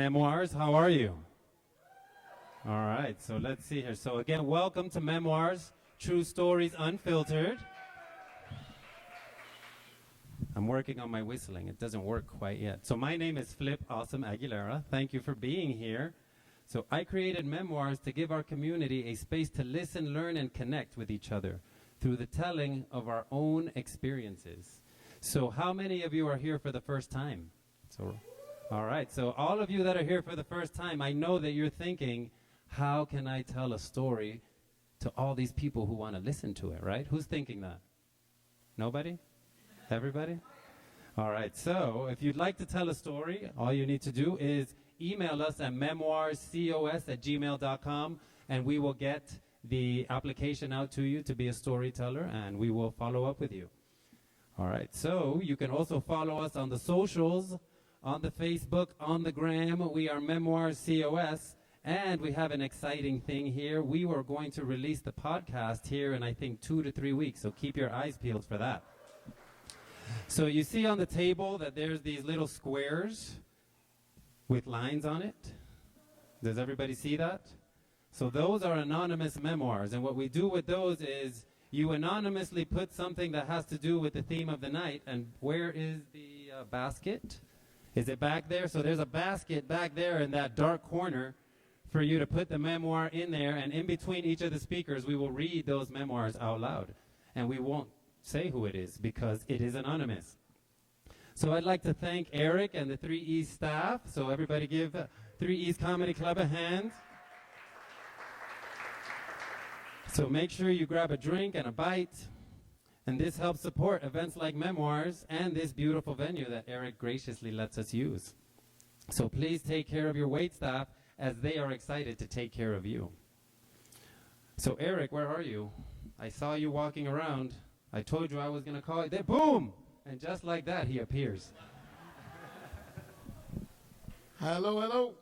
Memoirs. How are you? All right, so let's see here. So again, welcome to Memoirs, True Stories Unfiltered. I'm working on my whistling. It doesn't work quite yet. So my name is Flip Awesome Aguilera. Thank you for being here. So I created Memoirs to give our community a space to listen, learn, and connect with each other through the telling of our own experiences. So how many of you are here for the first time? All right, so all of you that are here for the first time, I know that you're thinking, how can I tell a story to all these people who want to listen to it, right? Who's thinking that? Nobody? Everybody? All right, so if you'd like to tell a story, all you need to do is email us at memoirscos@gmail.com, and we will get the application out to you to be a storyteller, and we will follow up with you. All right, so you can also follow us on the socials, on the Facebook, on the gram. We are Memoirs COS, and we have an exciting thing here. We are going to release the podcast here in, I think, 2 to 3 weeks, so keep your eyes peeled for that. So you see on the table that there's these little squares with lines on it. Does everybody see that? So those are anonymous memoirs, and what we do with those is you anonymously put something that has to do with the theme of the night. And where is the basket? Is it back there? So there's a basket back there in that dark corner for you to put the memoir in there, and in between each of the speakers we will read those memoirs out loud, and we won't say who it is because it is anonymous. So I'd like to thank Eric and the 3E's staff. So everybody give 3E's Comedy Club a hand. So make sure you grab a drink and a bite, and this helps support events like Memoirs and this beautiful venue that Eric graciously lets us use. So please take care of your wait staff as they are excited to take care of you. So Eric, where are you? I saw you walking around. I told you I was going to call you. There, boom! And just like that, he appears. Hello.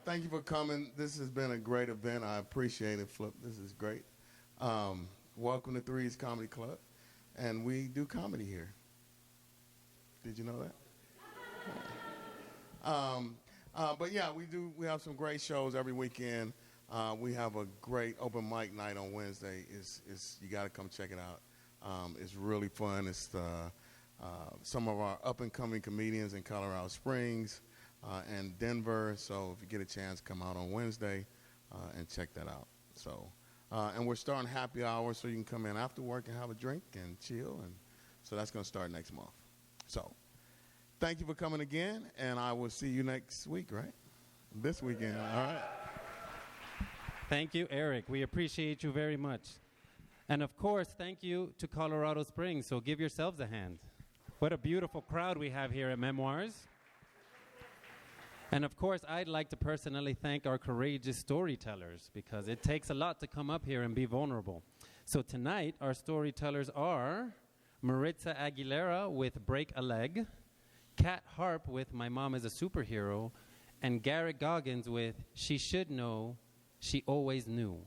Thank you for coming. This has been a great event. I appreciate it, Flip. This is great. Welcome to 3's Comedy Club. And we do comedy here. Did you know that? But yeah, we have some great shows every weekend. We have a great open mic night on Wednesday. You got to come check it out. It's really fun. It's some of our up-and-coming comedians in Colorado Springs and Denver. So if you get a chance, come out on Wednesday and check that out. So, and we're starting happy hour, so you can come in after work and have a drink and chill. And so that's going to start next month. So thank you for coming again, and I will see you next week, right? This weekend, all right? Thank you, Eric. We appreciate you very much. And of course, thank you to Colorado Springs. So give yourselves a hand. What a beautiful crowd we have here at Memoirs. And of course, I'd like to personally thank our courageous storytellers, because it takes a lot to come up here and be vulnerable. So tonight, our storytellers are Maritza Aguilera with Break a Leg, Kat Harp with My Mom is a Superhero, and Garrett Goggins with She Should Know, She Always Knew.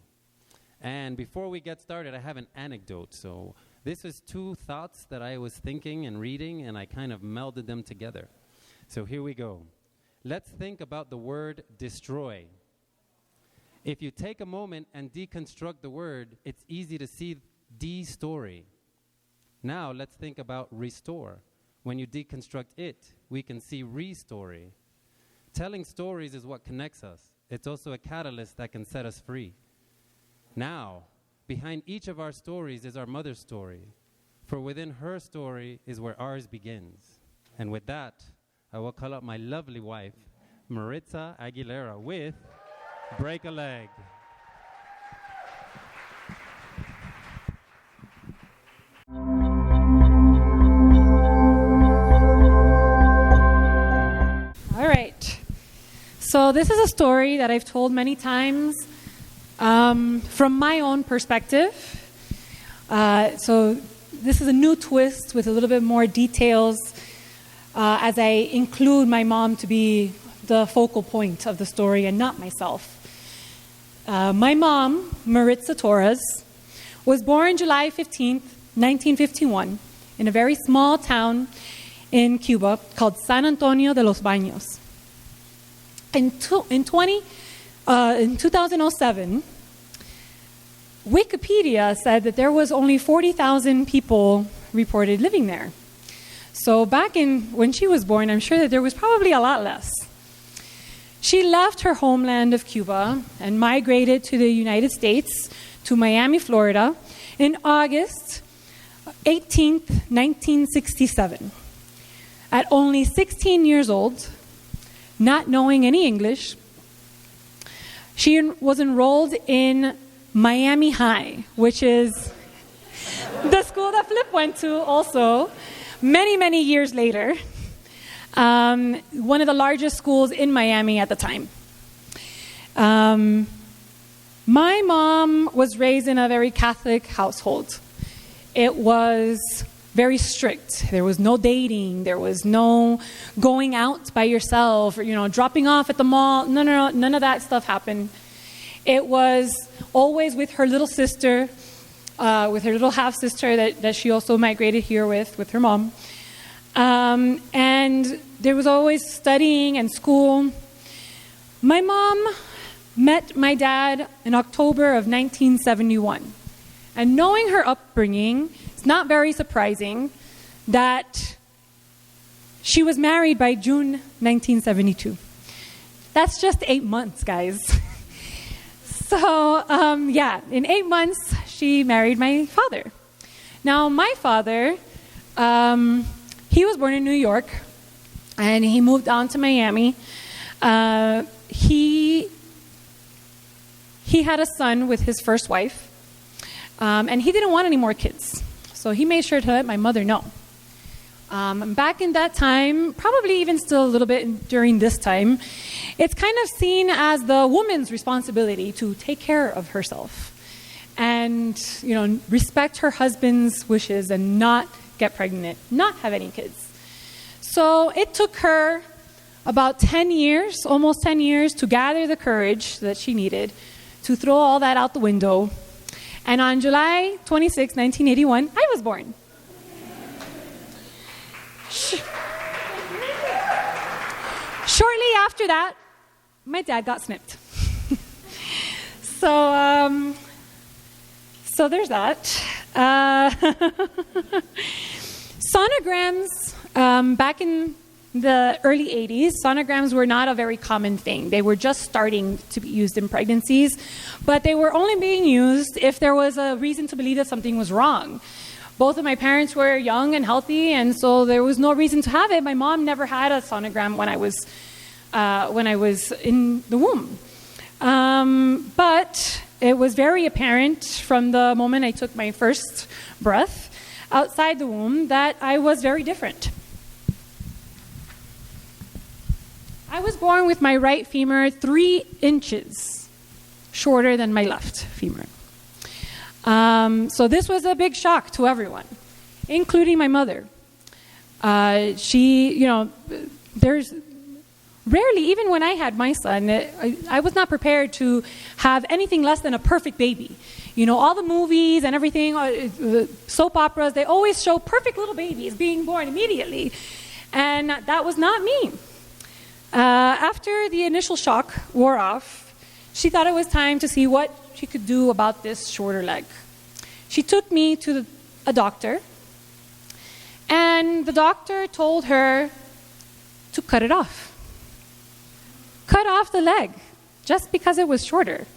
And before we get started, I have an anecdote. So this is 2 thoughts that I was thinking and reading, and I kind of melded them together. So here we go. Let's think about the word destroy. If you take a moment and deconstruct the word, it's easy to see de-story. Now let's think about restore. When you deconstruct it, we can see re-story. Telling stories is what connects us. It's also a catalyst that can set us free. Now, behind each of our stories is our mother's story, for within her story is where ours begins. And with that, I will call up my lovely wife, Maritza Aguilera, with Break a Leg. All right. So this is a story that I've told many times from my own perspective. So this is a new twist with a little bit more details as I include my mom to be the focal point of the story and not myself. My mom, Maritza Torres, was born July 15th, 1951, in a very small town in Cuba called San Antonio de los Baños. In 2007, Wikipedia said that there was only 40,000 people reported living there. So back when she was born, I'm sure that there was probably a lot less. She left her homeland of Cuba and migrated to the United States, to Miami, Florida, in August 18th, 1967. At only 16 years old, not knowing any English, she was enrolled in Miami High, which is the school that Flip went to also many, many years later. One of the largest schools in Miami at the time. My mom was raised in a very Catholic household. It was very strict. There was no dating. There was no going out by yourself or, dropping off at the mall. No, none of that stuff happened. It was always with her little sister, with her little half-sister that she also migrated here with her mom. And there was always studying and school. My mom met my dad in October of 1971. And knowing her upbringing, it's not very surprising that she was married by June 1972. That's just 8 months, guys. So, in 8 months, she married my father. Now, my father, he was born in New York, and he moved down to Miami. He had a son with his first wife, and he didn't want any more kids. So he made sure to let my mother know. Back in that time, probably even still a little bit during this time, it's kind of seen as the woman's responsibility to take care of herself and, respect her husband's wishes and not get pregnant, not have any kids. So it took her about 10 years, almost 10 years, to gather the courage that she needed to throw all that out the window. And on July 26, 1981, I was born. Shortly after that, my dad got snipped. So there's that. Sonograms, back in the early 80s, sonograms were not a very common thing. They were just starting to be used in pregnancies, but they were only being used if there was a reason to believe that something was wrong. Both of my parents were young and healthy, and so there was no reason to have it. My mom never had a sonogram when I was in the womb. But it was very apparent from the moment I took my first breath outside the womb that I was very different. I was born with my right femur 3 inches shorter than my left femur. So this was a big shock to everyone, including my mother. There's rarely, even when I had my son, I was not prepared to have anything less than a perfect baby. All the movies and everything, soap operas, they always show perfect little babies being born immediately. And that was not me. After the initial shock wore off, she thought it was time to see what she could do about this shorter leg. She took me to a doctor, and the doctor told her to cut it off. Cut off the leg, just because it was shorter.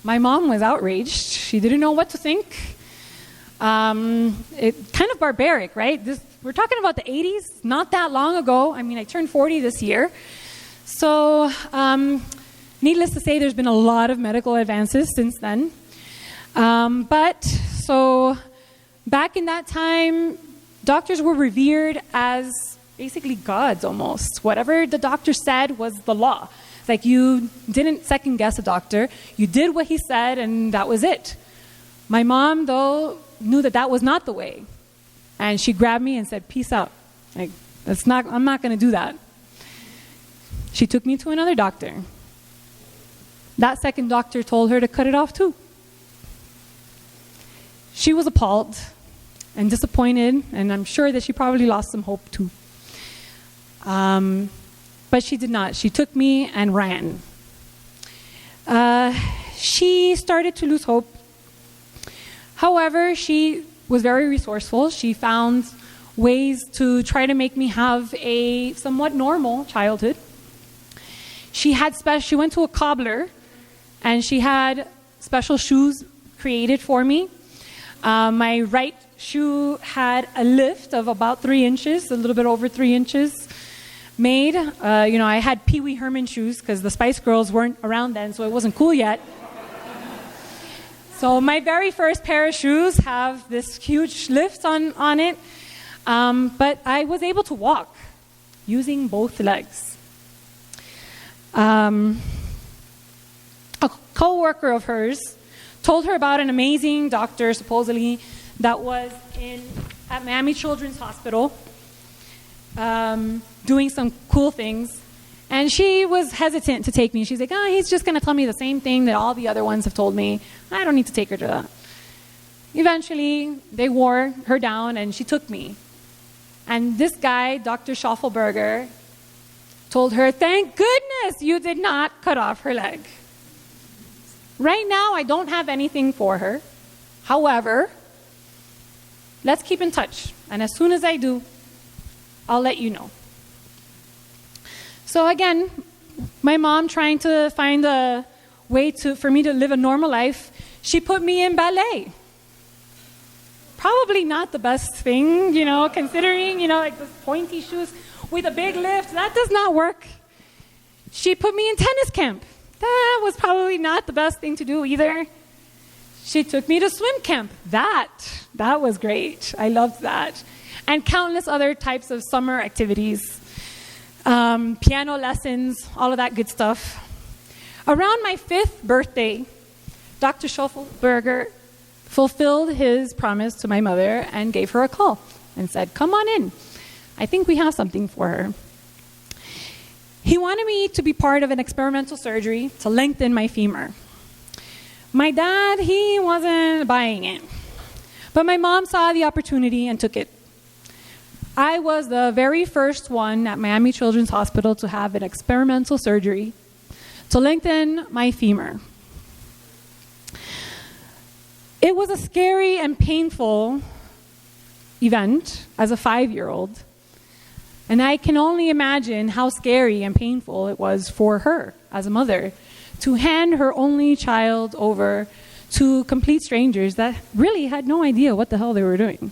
My mom was outraged. She didn't know what to think. It kind of barbaric, right? We're talking about the 80s, not that long ago. I mean, I turned 40 this year. So, needless to say, there's been a lot of medical advances since then. So back in that time, doctors were revered as basically gods almost. Whatever the doctor said was the law. Like, you didn't second guess a doctor. You did what he said, and that was it. My mom, though, knew that was not the way. And she grabbed me and said, "Peace out. Like, I'm not going to do that." She took me to another doctor. That second doctor told her to cut it off too. She was appalled and disappointed, and I'm sure that she probably lost some hope too. But she did not. She took me and ran. She started to lose hope. However, she was very resourceful. She found ways to try to make me have a somewhat normal childhood. She went to a cobbler, and she had special shoes created for me. My right shoe had a lift of about 3 inches, a little bit over 3 inches made. I had Pee Wee Herman shoes because the Spice Girls weren't around then, so it wasn't cool yet. So my very first pair of shoes have this huge lift on it. But I was able to walk using both legs. A co-worker of hers told her about an amazing doctor, supposedly, that was at Miami Children's Hospital doing some cool things. And she was hesitant to take me. She's like, he's just going to tell me the same thing that all the other ones have told me. I don't need to take her to that. Eventually, they wore her down, and she took me. And this guy, Dr. Schaffelberger, told her, thank goodness you did not cut off her leg. Right now, I don't have anything for her. However, let's keep in touch. And as soon as I do, I'll let you know. So again, my mom trying to find a way for me to live a normal life, she put me in ballet. Probably not the best thing, considering, like those pointy shoes with a big lift. That does not work. She put me in tennis camp. That was probably not the best thing to do either. She took me to swim camp. That was great. I loved that. And countless other types of summer activities. Piano lessons, all of that good stuff. Around my 5th birthday, Dr. Schoffelberger fulfilled his promise to my mother and gave her a call and said, come on in. I think we have something for her. He wanted me to be part of an experimental surgery to lengthen my femur. My dad, he wasn't buying it. But my mom saw the opportunity and took it. I was the very first one at Miami Children's Hospital to have an experimental surgery to lengthen my femur. It was a scary and painful event as a 5-year-old, and I can only imagine how scary and painful it was for her as a mother to hand her only child over to complete strangers that really had no idea what the hell they were doing.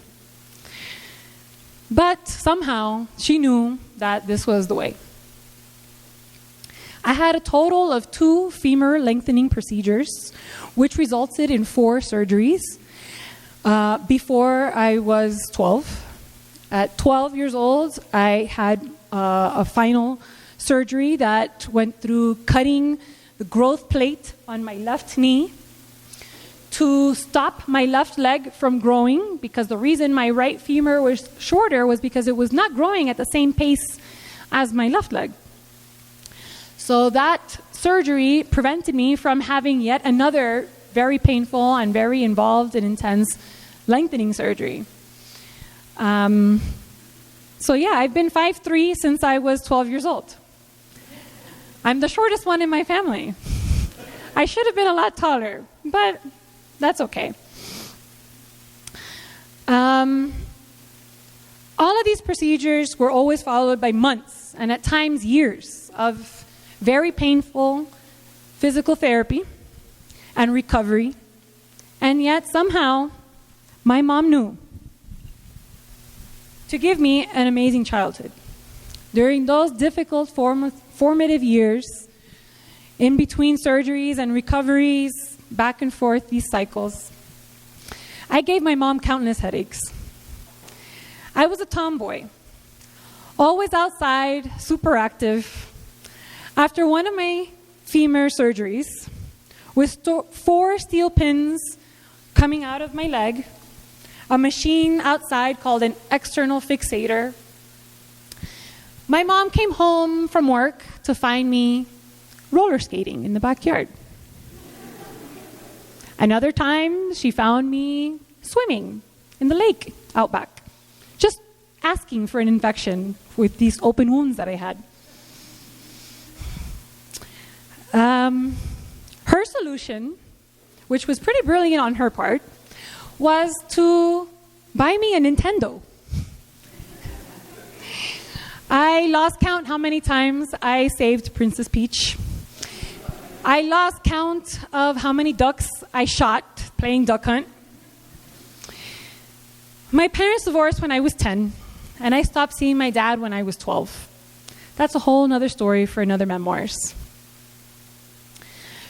But somehow she knew that this was the way. I had a total of 2 femur lengthening procedures, which resulted in 4 surgeries before I was 12. At 12 years old, I had a final surgery that went through cutting the growth plate on my left knee to stop my left leg from growing, because the reason my right femur was shorter was because it was not growing at the same pace as my left leg. So that surgery prevented me from having yet another very painful and very involved and intense lengthening surgery. I've been 5'3" since I was 12 years old. I'm the shortest one in my family. I should have been a lot taller, but that's okay. All of these procedures were always followed by months and at times years of very painful physical therapy and recovery. And yet somehow my mom knew to give me an amazing childhood. During those difficult formative years, in between surgeries and recoveries, back and forth, these cycles, I gave my mom countless headaches. I was a tomboy, always outside, super active. After one of my femur surgeries, with 4 steel pins coming out of my leg, a machine outside called an external fixator, my mom came home from work to find me roller skating in the backyard. Another time, she found me swimming in the lake out back, just asking for an infection with these open wounds that I had. Her solution, which was pretty brilliant on her part, was to buy me a Nintendo. I lost count how many times I saved Princess Peach. I lost count of how many ducks I shot playing duck hunt. My parents divorced when I was 10, and I stopped seeing my dad when I was 12. That's a whole other story for another Memoirs.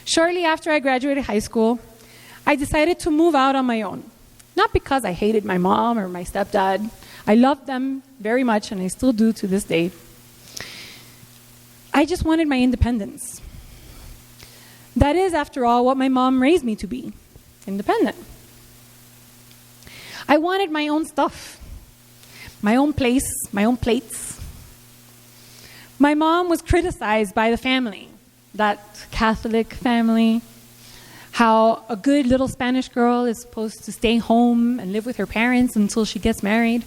Shortly after I graduated high school, I decided to move out on my own. Not because I hated my mom or my stepdad. I loved them very much, and I still do to this day. I just wanted my independence. That is, after all, what my mom raised me to be, independent. I wanted my own stuff, my own place, my own plates. My mom was criticized by the family, that Catholic family, how a good little Spanish girl is supposed to stay home and live with her parents until she gets married.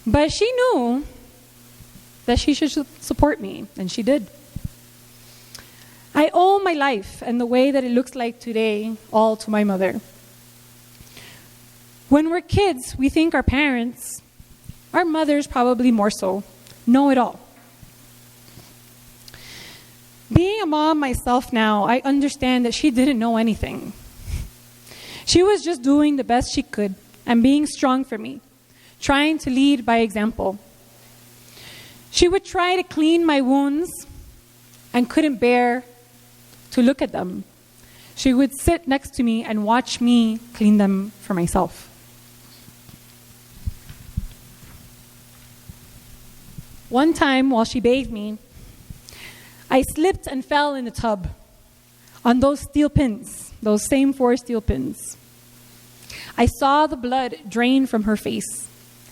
But she knew that she should support me, and she did. I owe my life and the way that it looks like today all to my mother. When we're kids, we think our parents, our mothers probably more so, know it all. Being a mom myself now, I understand that she didn't know anything. She was just doing the best she could and being strong for me, trying to lead by example. She would try to clean my wounds and couldn't bear to look at them. She would sit next to me and watch me clean them for myself. One time while she bathed me, I slipped and fell in the tub on those steel pins, those same 4 steel pins. I saw the blood drain from her face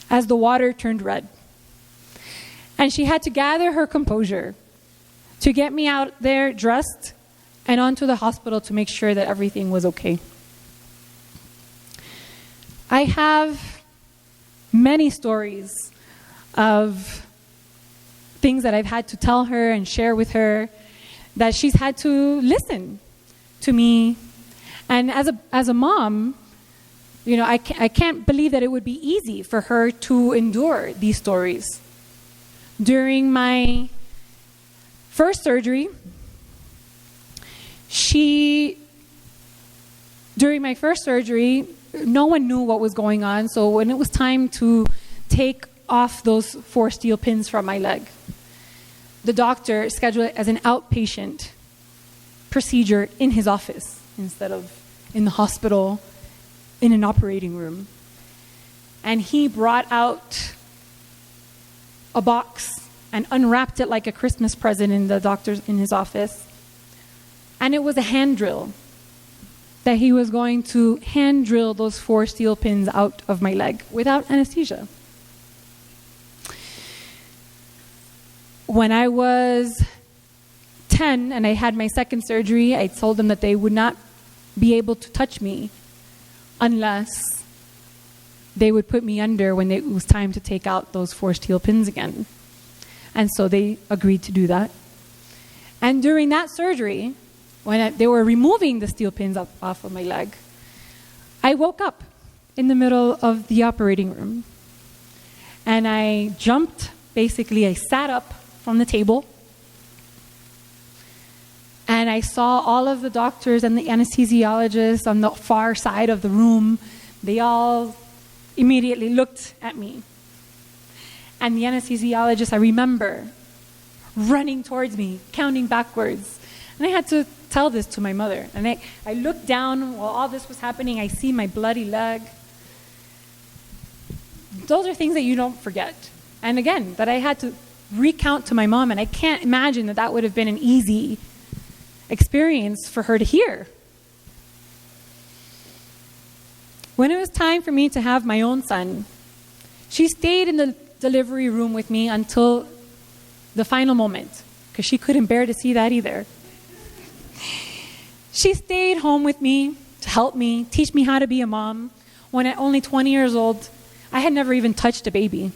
as the water turned red. And she had to gather her composure to get me out there dressed and onto the hospital to make sure that everything was okay. I have many stories of things that I've had to tell her and share with her, that she's had to listen to me. And as a mom, you know, I can't believe that it would be easy for her to endure these stories. During my first surgery, no one knew what was going on. So when it was time to take off those 4 steel pins from my leg, the doctor scheduled it as an outpatient procedure in his office instead of in the hospital in an operating room. And he brought out a box and unwrapped it like a Christmas present in his office. And it was a hand drill that he was going to hand drill those 4 steel pins out of my leg without anesthesia. When I was 10 and I had my second surgery, I told them that they would not be able to touch me unless they would put me under when it was time to take out those 4 steel pins again. And so they agreed to do that. And during that surgery, when they were removing the steel pins off of my leg, I woke up in the middle of the operating room. And I jumped, I sat up from the table. And I saw all of the doctors and the anesthesiologists on the far side of the room. They all immediately looked at me. And the anesthesiologist, I remember, running towards me, counting backwards. And I had to tell this to my mother. And I looked down while all this was happening. I see my bloody leg. Those are things that you don't forget. And again, that I had to recount to my mom. And I can't imagine that would have been an easy experience for her to hear. When it was time for me to have my own son, she stayed in the delivery room with me until the final moment, because she couldn't bear to see that either. She stayed home with me to help me, teach me how to be a mom. When at only 20 years old, I had never even touched a baby.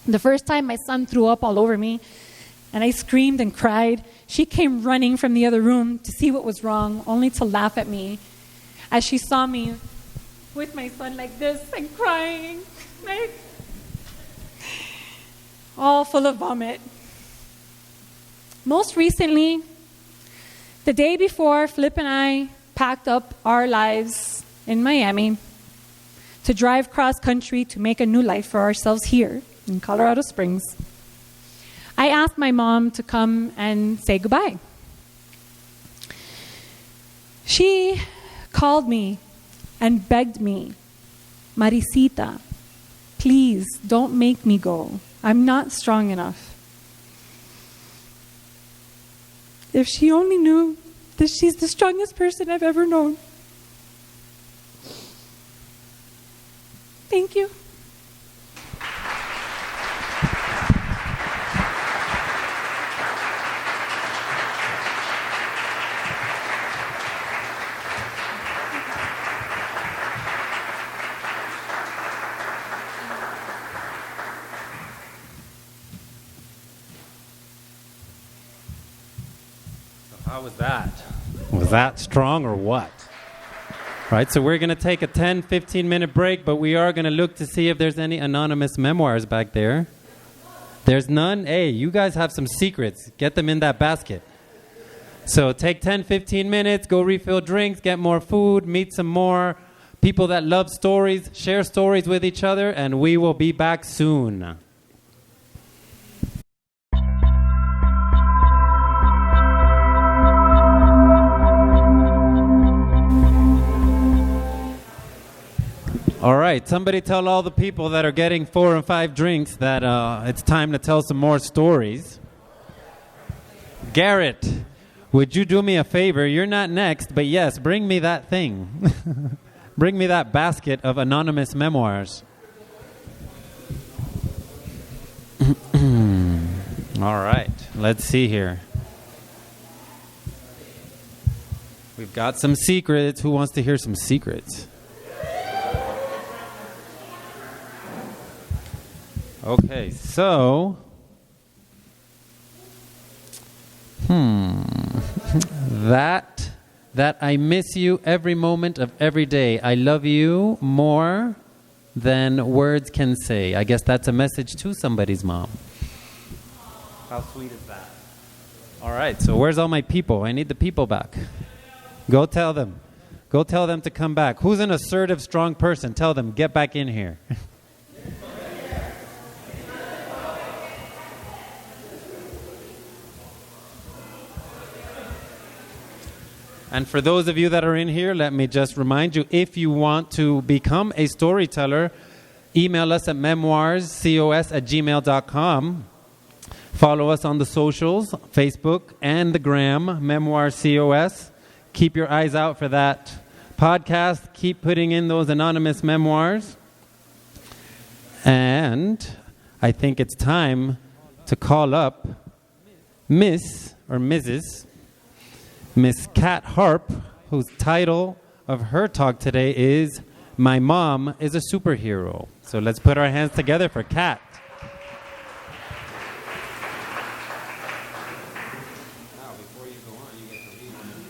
The first time my son threw up all over me, and I screamed and cried, she came running from the other room to see what was wrong, only to laugh at me as she saw me with my son like this and crying, like, all full of vomit. Most recently, the day before Flip and I packed up our lives in Miami to drive cross country to make a new life for ourselves here in Colorado Springs, I asked my mom to come and say goodbye. She called me and begged me, Maritza, please don't make me go. I'm not strong enough. If she only knew that she's the strongest person I've ever known. Thank you. How was that? Was that strong or what? Right, so we're going to take a 10, 15-minute break, but we are going to look to see if there's any anonymous memoirs back there. There's none? Hey, you guys have some secrets. Get them in that basket. So take 10, 15 minutes, go refill drinks, get more food, meet some more people that love stories, share stories with each other, and we will be back soon. All right, somebody tell all the people that are getting 4 and 5 drinks that it's time to tell some more stories. Garrett, would you do me a favor? You're not next, but yes, bring me that thing. Bring me that basket of anonymous memoirs. All right, let's see here. We've got some secrets. Who wants to hear some secrets? Okay, so, that I miss you every moment of every day. I love you more than words can say. I guess that's a message to somebody's mom. How sweet is that? All right, so where's all my people? I need the people back. Go tell them. Go tell them to come back. Who's an assertive, strong person? Tell them, get back in here. And for those of you that are in here, let me just remind you, if you want to become a storyteller, email us at memoirscos@gmail.com. Follow us on the socials, Facebook and the gram, Memoirs COS. Keep your eyes out for that podcast. Keep putting in those anonymous memoirs. And I think it's time to call up Miss or Mrs. Miss Kat Harp, whose title of her talk today is My Mom is a Superhero. So let's put our hands together for Kat. Now, before you go on, you get to read one.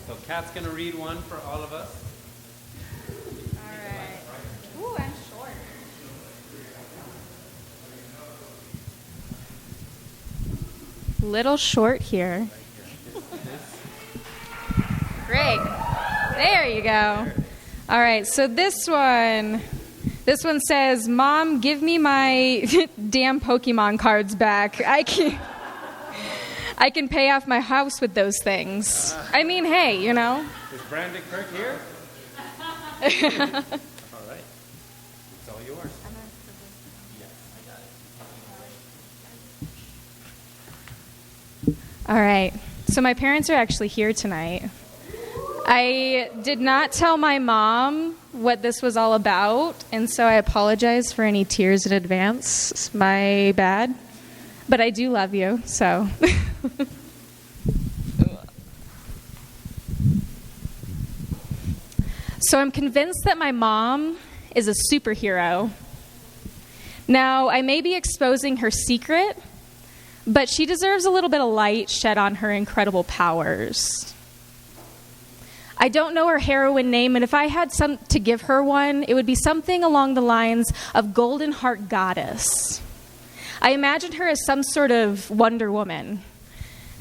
So Kat's going to read one for all of us. All right. Ooh, I'm short. Little short here. Great. There you go. All right, so this one says, Mom, give me my damn Pokemon cards back. I can pay off my house with those things. I mean, hey, you know. Is Brandon Kirk here? All right. It's all yours. All right. So my parents are actually here tonight. I did not tell my mom what this was all about, and so I apologize for any tears in advance. It's my bad. But I do love you, so. So I'm convinced that my mom is a superhero. Now, I may be exposing her secret, but she deserves a little bit of light shed on her incredible powers. I don't know her heroine name, and if I had to give her one, it would be something along the lines of Golden Heart Goddess. I imagine her as some sort of Wonder Woman,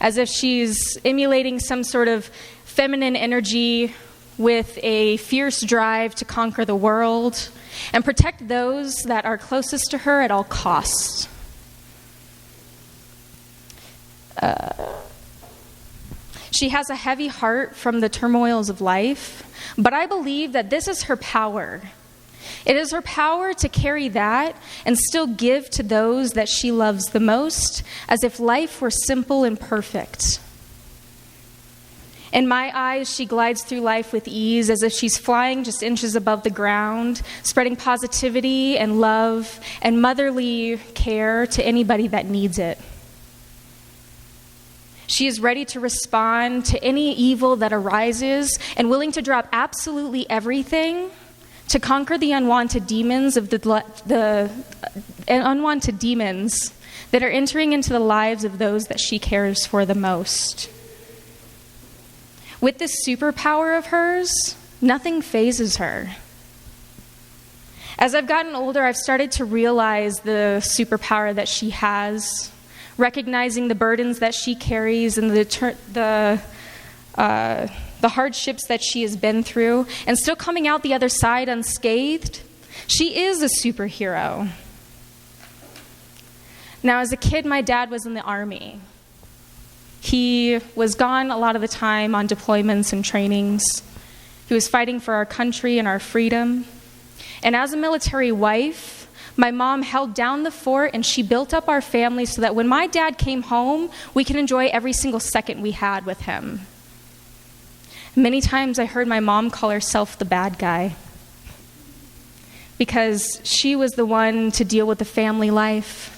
as if she's emulating some sort of feminine energy with a fierce drive to conquer the world and protect those that are closest to her at all costs. She has a heavy heart from the turmoils of life, but I believe that this is her power. It is her power to carry that and still give to those that she loves the most, as if life were simple and perfect. In my eyes, she glides through life with ease, as if she's flying just inches above the ground, spreading positivity and love and motherly care to anybody that needs it. She is ready to respond to any evil that arises and willing to drop absolutely everything to conquer the unwanted demons of the unwanted demons that are entering into the lives of those that she cares for the most. With this superpower of hers, nothing phases her. As I've gotten older, I've started to realize the superpower that she has, recognizing the burdens that she carries and the hardships that she has been through, and still coming out the other side unscathed. She is a superhero. Now, as a kid, my dad was in the Army. He was gone a lot of the time on deployments and trainings. He was fighting for our country and our freedom. And as a military wife, my mom held down the fort and she built up our family so that when my dad came home, we could enjoy every single second we had with him. Many times I heard my mom call herself the bad guy because she was the one to deal with the family life.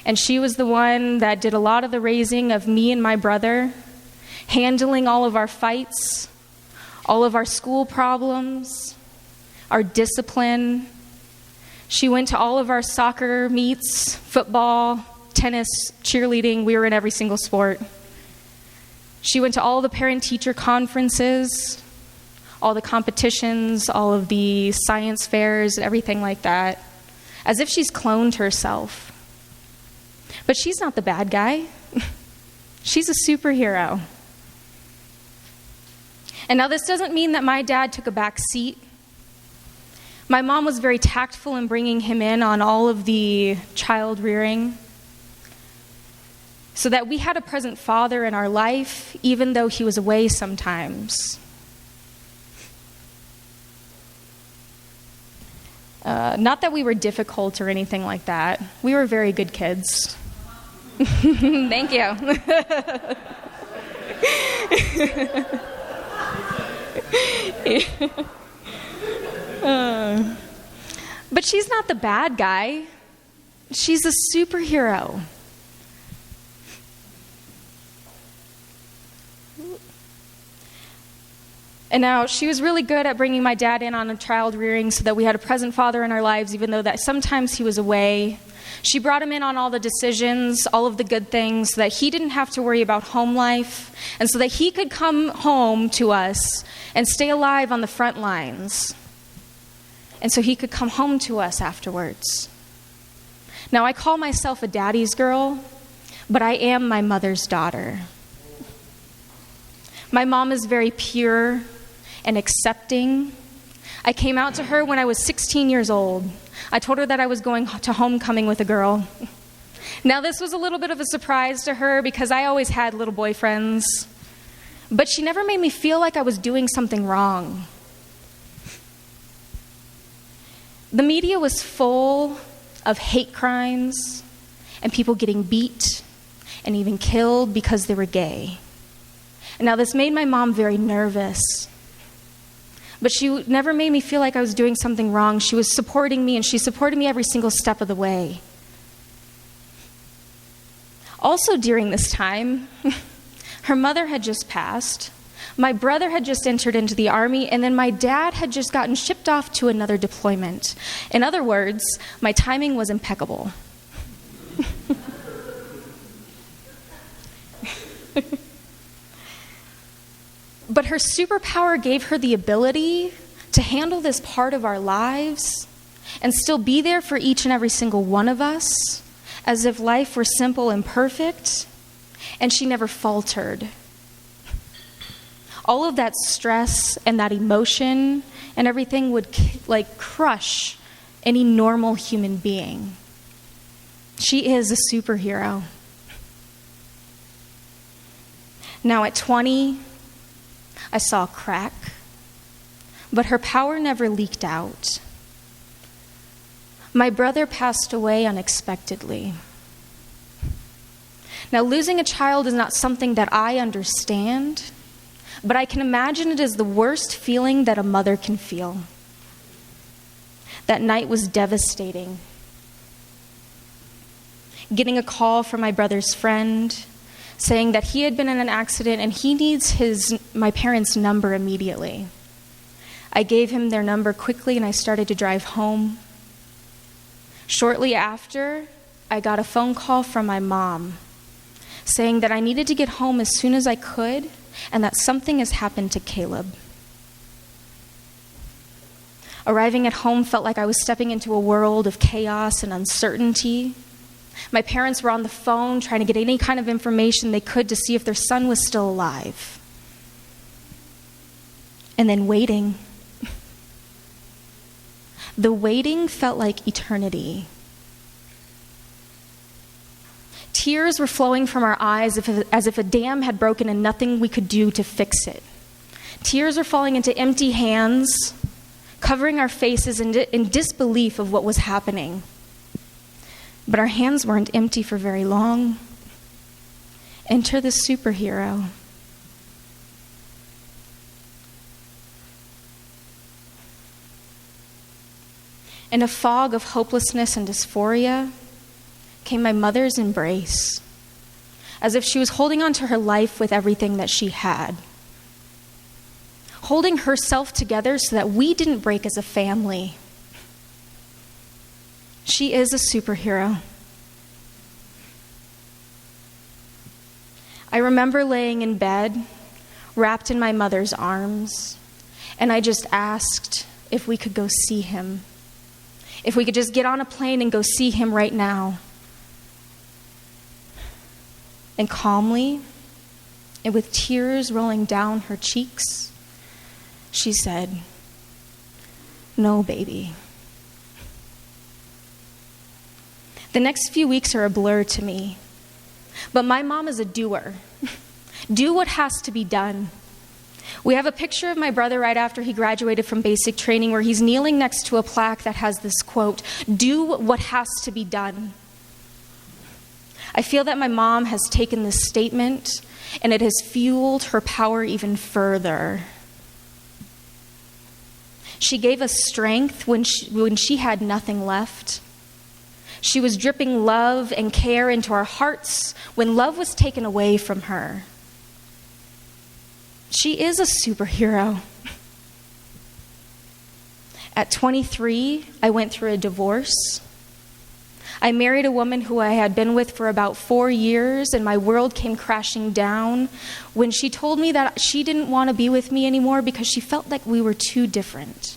And she was the one that did a lot of the raising of me and my brother, handling all of our fights, all of our school problems, our discipline. She went to all of our soccer meets, football, tennis, cheerleading. We were in every single sport. She went to all the parent-teacher conferences, all the competitions, all of the science fairs, everything like that, as if she's cloned herself. But she's not the bad guy. She's a superhero. And now this doesn't mean that my dad took a back seat. My mom was very tactful in bringing him in on all of the child rearing, so that we had a present father in our life, even though he was away sometimes. Not that we were difficult or anything like that. We were very good kids. Thank you. But she's not the bad guy. She's a superhero. And now she was really good at bringing my dad in on a child rearing so that we had a present father in our lives, even though that sometimes he was away. She brought him in on all the decisions, all of the good things, so that he didn't have to worry about home life, and so that he could come home to us and stay alive on the front lines. And so he could come home to us afterwards. Now, I call myself a daddy's girl, but I am my mother's daughter. My mom is very pure and accepting. I came out to her when I was 16 years old. I told her that I was going to homecoming with a girl. Now, this was a little bit of a surprise to her because I always had little boyfriends, but she never made me feel like I was doing something wrong. The media was full of hate crimes and people getting beat and even killed because they were gay. And now this made my mom very nervous. But she never made me feel like I was doing something wrong. She was supporting me, and she supported me every single step of the way. Also during this time, her mother had just passed. My brother had just entered into the Army, and then my dad had just gotten shipped off to another deployment. In other words, my timing was impeccable. But her superpower gave her the ability to handle this part of our lives and still be there for each and every single one of us, as if life were simple and perfect, and she never faltered. All of that stress and that emotion and everything would crush any normal human being. She is a superhero. Now at 20, I saw a crack, but her power never leaked out. My brother passed away unexpectedly. Now, losing a child is not something that I understand, but I can imagine it is the worst feeling that a mother can feel. That night was devastating. Getting a call from my brother's friend saying that he had been in an accident and he needs my parents' number immediately. I gave him their number quickly and I started to drive home. Shortly after, I got a phone call from my mom saying that I needed to get home as soon as I could and that something has happened to Caleb. Arriving at home felt like I was stepping into a world of chaos and uncertainty. My parents were on the phone trying to get any kind of information they could to see if their son was still alive. And then waiting. The waiting felt like eternity. Tears were flowing from our eyes as if a dam had broken and nothing we could do to fix it. Tears were falling into empty hands, covering our faces in disbelief of what was happening. But our hands weren't empty for very long. Enter the superhero. In a fog of hopelessness and dysphoria came my mother's embrace, as if she was holding on to her life with everything that she had, holding herself together so that we didn't break as a family. She is a superhero. I remember laying in bed, wrapped in my mother's arms, and I just asked if we could go see him. If we could just get on a plane and go see him right now. And calmly, and with tears rolling down her cheeks, she said, "No, baby." The next few weeks are a blur to me, but my mom is a doer. Do what has to be done. We have a picture of my brother right after he graduated from basic training where he's kneeling next to a plaque that has this quote, "Do what has to be done." I feel that my mom has taken this statement and it has fueled her power even further. She gave us strength when she had nothing left. She was dripping love and care into our hearts when love was taken away from her. She is a superhero. At 23, I went through a divorce. I married a woman who I had been with for about 4 years, and my world came crashing down when she told me that she didn't want to be with me anymore because she felt like we were too different.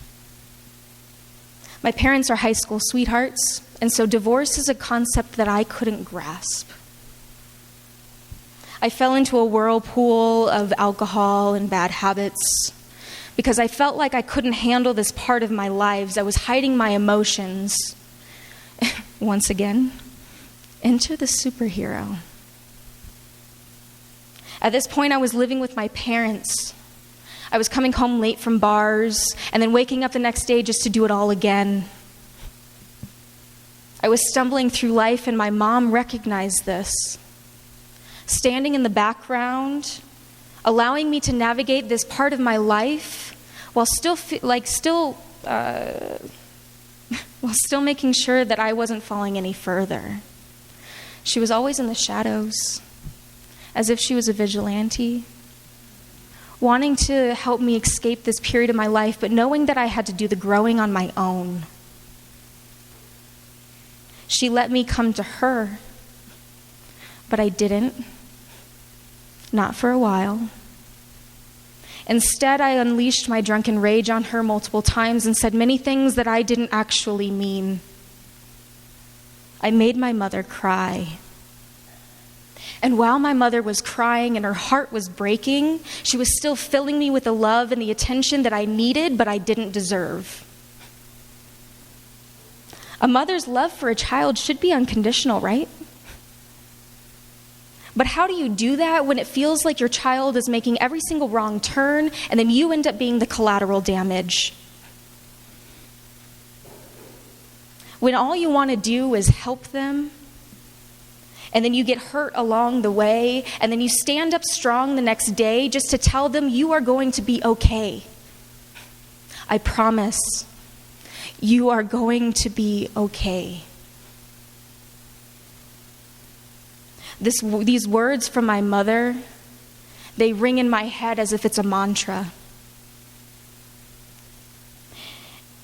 My parents are high school sweethearts, and so divorce is a concept that I couldn't grasp. I fell into a whirlpool of alcohol and bad habits because I felt like I couldn't handle this part of my life. I was hiding my emotions. Once again, enter the superhero. At this point, I was living with my parents. I was coming home late from bars and then waking up the next day just to do it all again. I was stumbling through life and my mom recognized this. Standing in the background, allowing me to navigate this part of my life while still making sure that I wasn't falling any further. She was always in the shadows, as if she was a vigilante, wanting to help me escape this period of my life, but knowing that I had to do the growing on my own. She let me come to her, but I didn't. Not for a while. Instead, I unleashed my drunken rage on her multiple times and said many things that I didn't actually mean. I made my mother cry. And while my mother was crying and her heart was breaking, she was still filling me with the love and the attention that I needed, but I didn't deserve. A mother's love for a child should be unconditional, right? But how do you do that when it feels like your child is making every single wrong turn and then you end up being the collateral damage? When all you want to do is help them, and then you get hurt along the way, and then you stand up strong the next day just to tell them you are going to be okay. I promise you are going to be okay. These words from my mother, they ring in my head as if it's a mantra.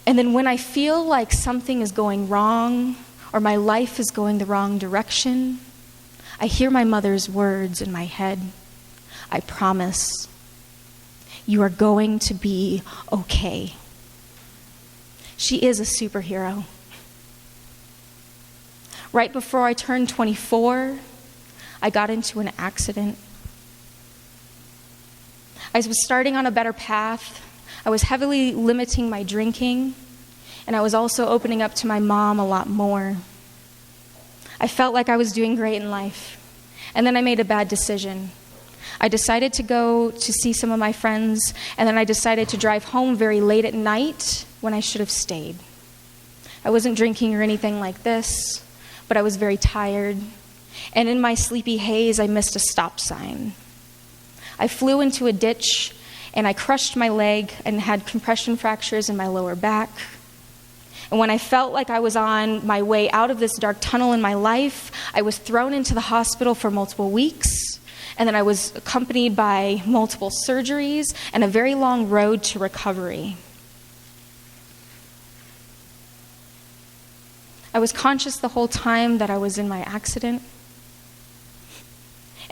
And then when I feel like something is going wrong or my life is going the wrong direction, I hear my mother's words in my head. I promise you are going to be okay. She is a superhero. Right before I turned 24, I got into an accident. I was starting on a better path. I was heavily limiting my drinking, and I was also opening up to my mom a lot more. I felt like I was doing great in life, and then I made a bad decision. I decided to go to see some of my friends, and then I decided to drive home very late at night when I should have stayed. I wasn't drinking or anything like this, but I was very tired, and in my sleepy haze, I missed a stop sign. I flew into a ditch, and I crushed my leg and had compression fractures in my lower back. And when I felt like I was on my way out of this dark tunnel in my life, I was thrown into the hospital for multiple weeks, and then I was accompanied by multiple surgeries and a very long road to recovery. I was conscious the whole time that I was in my accident.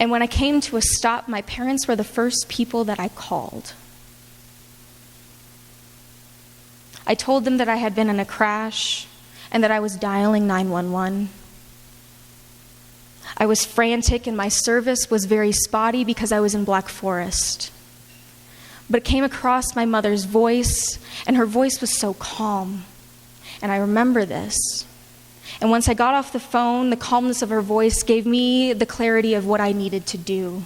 And when I came to a stop, my parents were the first people that I called. I told them that I had been in a crash and that I was dialing 911. I was frantic and my service was very spotty because I was in Black Forest. But it came across my mother's voice, and her voice was so calm. And I remember this. And once I got off the phone, the calmness of her voice gave me the clarity of what I needed to do.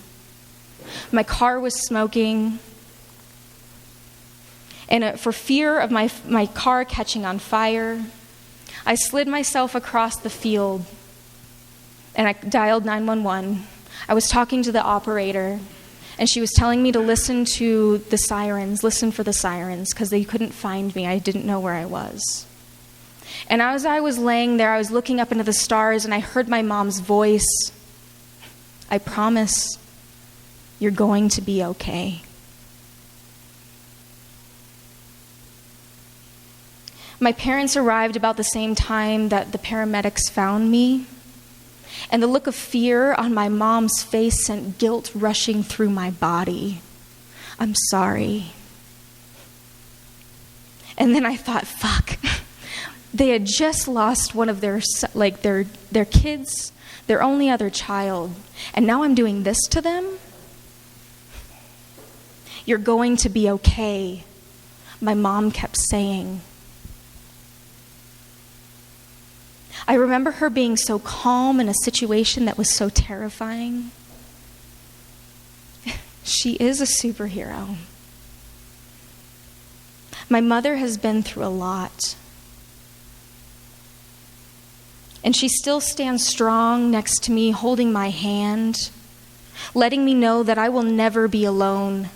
My car was smoking. And for fear of my car catching on fire, I slid myself across the field and I dialed 911. I was talking to the operator, and she was telling me to listen to the sirens, listen for the sirens, because they couldn't find me. I didn't know where I was. And as I was laying there, I was looking up into the stars, and I heard my mom's voice. I promise you're going to be okay. My parents arrived about the same time that the paramedics found me, and the look of fear on my mom's face sent guilt rushing through my body. I'm sorry. And then I thought, fuck. They had just lost one of their kids, their only other child, and now I'm doing this to them? You're going to be okay, my mom kept saying. I remember her being so calm in a situation that was so terrifying. She is a superhero. My mother has been through a lot. And she still stands strong next to me, holding my hand, letting me know that I will never be alone.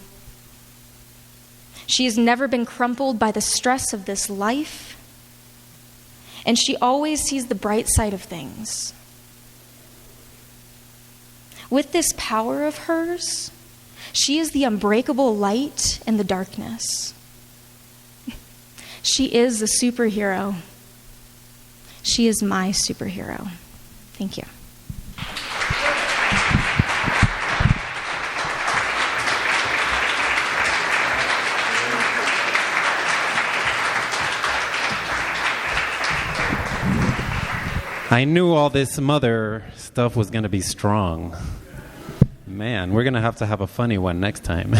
She has never been crumpled by the stress of this life. And she always sees the bright side of things. With this power of hers, She is the unbreakable light in the darkness. She is the superhero. She is my superhero. Thank you. I knew all this mother stuff was going to be strong. Man, we're going to have a funny one next time.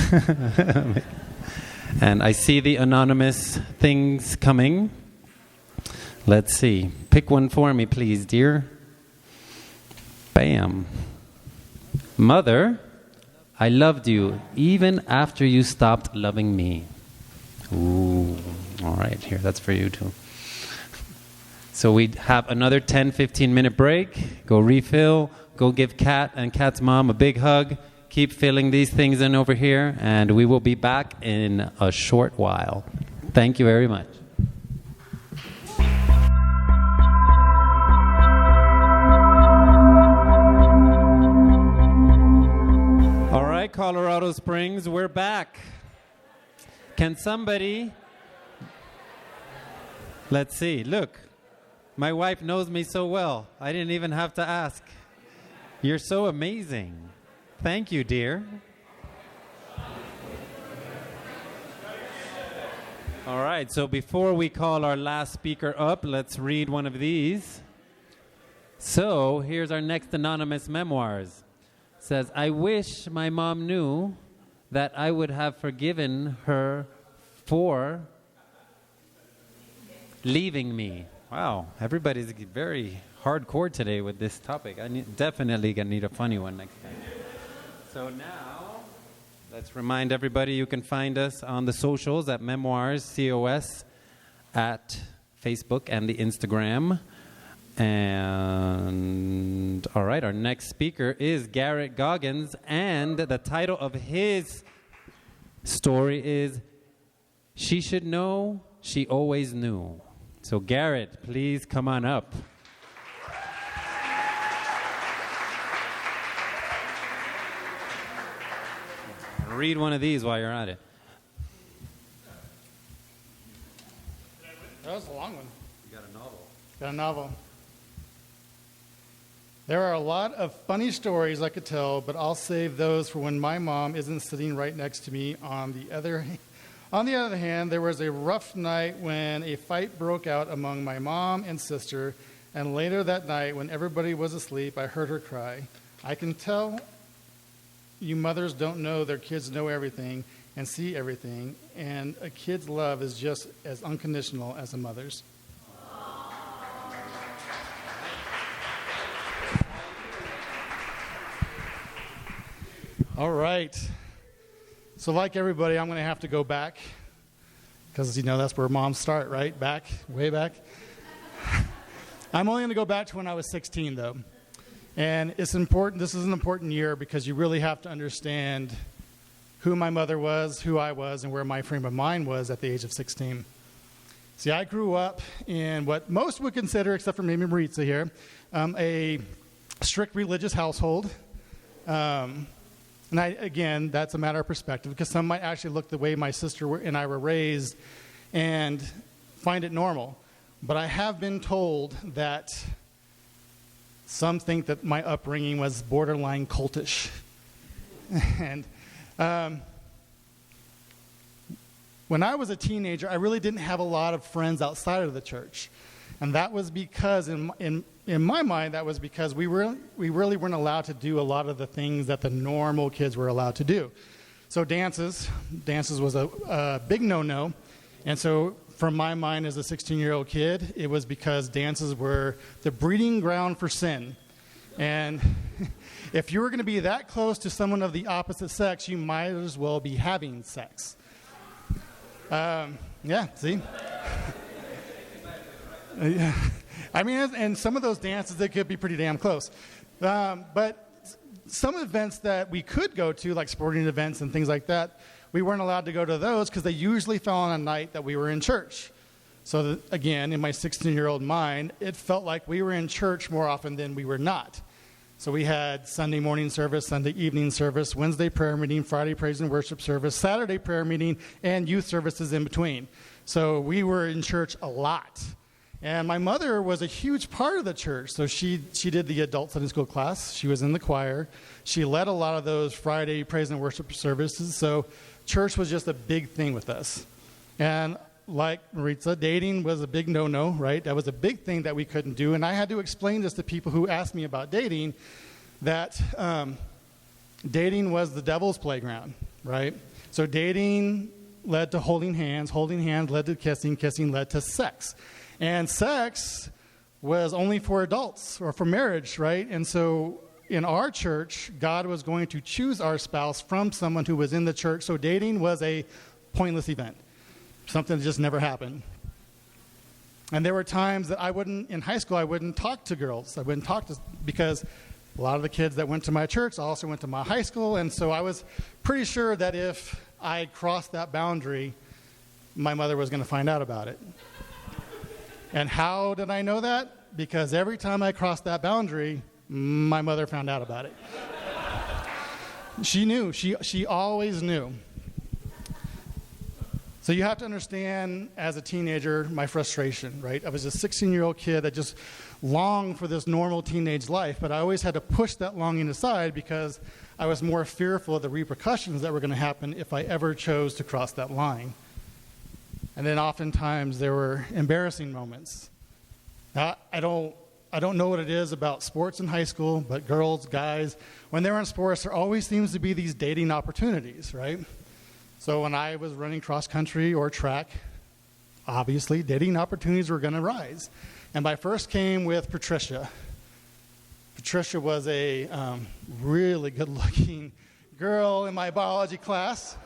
And I see the anonymous things coming. Let's see. Pick one for me, please, dear. Bam. Mother, I loved you even after you stopped loving me. Ooh. All right, here, that's for you too. So we have another 10, 15-minute break. Go refill. Go give Kat and Kat's mom a big hug. Keep filling these things in over here, and we will be back in a short while. Thank you very much. All right, Colorado Springs, we're back. Can somebody... Let's see. Look. My wife knows me so well. I didn't even have to ask. You're so amazing. Thank you, dear. All right, so before we call our last speaker up, let's read one of these. So here's our next anonymous memoirs. It says, I wish my mom knew that I would have forgiven her for leaving me. Wow, everybody's very hardcore today with this topic. Definitely gonna need a funny one next time. So now, let's remind everybody you can find us on the socials at Memoirs COS at Facebook and the Instagram. And all right, our next speaker is Garrett Goggins, and the title of his story is She Should Know She Always Knew. So Garrett, please come on up. Read one of these while you're at it. That was a long one. You got a novel. Got a novel. There are a lot of funny stories I could tell, but I'll save those for when my mom isn't sitting right next to me. On the other hand, there was a rough night when a fight broke out among my mom and sister, and later that night, when everybody was asleep, I heard her cry. I can tell you mothers don't know their kids know everything and see everything, and a kid's love is just as unconditional as a mother's. All right. So like everybody, I'm going to have to go back because, that's where moms start, right? Back, way back. I'm only going to go back to when I was 16, though. And it's important. This is an important year because you really have to understand who my mother was, who I was, and where my frame of mind was at the age of 16. See, I grew up in what most would consider, except for maybe Maritza here, a strict religious household. And again, that's a matter of perspective because some might actually look the way my sister and I were raised and find it normal. But I have been told that some think that my upbringing was borderline cultish. And when I was a teenager, I really didn't have a lot of friends outside of the church. And that was because, in my mind, that was because we really weren't allowed to do a lot of the things that the normal kids were allowed to do. So dances was a big no-no. And so from my mind as a 16-year-old kid, it was because dances were the breeding ground for sin. And if you were going to be that close to someone of the opposite sex, you might as well be having sex. See? I mean, and some of those dances, they could be pretty damn close. But some events that we could go to, like sporting events and things like that, we weren't allowed to go to those because they usually fell on a night that we were in church. So again, in my 16-year-old mind, it felt like we were in church more often than we were not. So we had Sunday morning service, Sunday evening service, Wednesday prayer meeting, Friday praise and worship service, Saturday prayer meeting, and youth services in between. So we were in church a lot. And my mother was a huge part of the church. So she did the adult Sunday school class. She was in the choir. She led a lot of those Friday praise and worship services. So church was just a big thing with us. And like Maritza, dating was a big no-no, right? That was a big thing that we couldn't do. And I had to explain this to people who asked me about dating, that dating was the devil's playground, right? So dating led to holding hands led to kissing led to sex. And sex was only for adults or for marriage, right? And so in our church, God was going to choose our spouse from someone who was in the church. So dating was a pointless event. Something that just never happened. And there were times that in high school, I wouldn't talk to girls. Because a lot of the kids that went to my church also went to my high school. And so I was pretty sure that if I crossed that boundary, my mother was going to find out about it. And how did I know that? Because every time I crossed that boundary, my mother found out about it. She knew. She always knew. So you have to understand, as a teenager, my frustration, right? I was a 16-year-old kid that just longed for this normal teenage life, but I always had to push that longing aside because I was more fearful of the repercussions that were going to happen if I ever chose to cross that line. And then oftentimes there were embarrassing moments. Now, I don't know what it is about sports in high school, but girls, guys, when they're in sports, there always seems to be these dating opportunities, right? So when I was running cross country or track, obviously dating opportunities were going to rise. And my first came with Patricia. Patricia was a really good-looking girl in my biology class.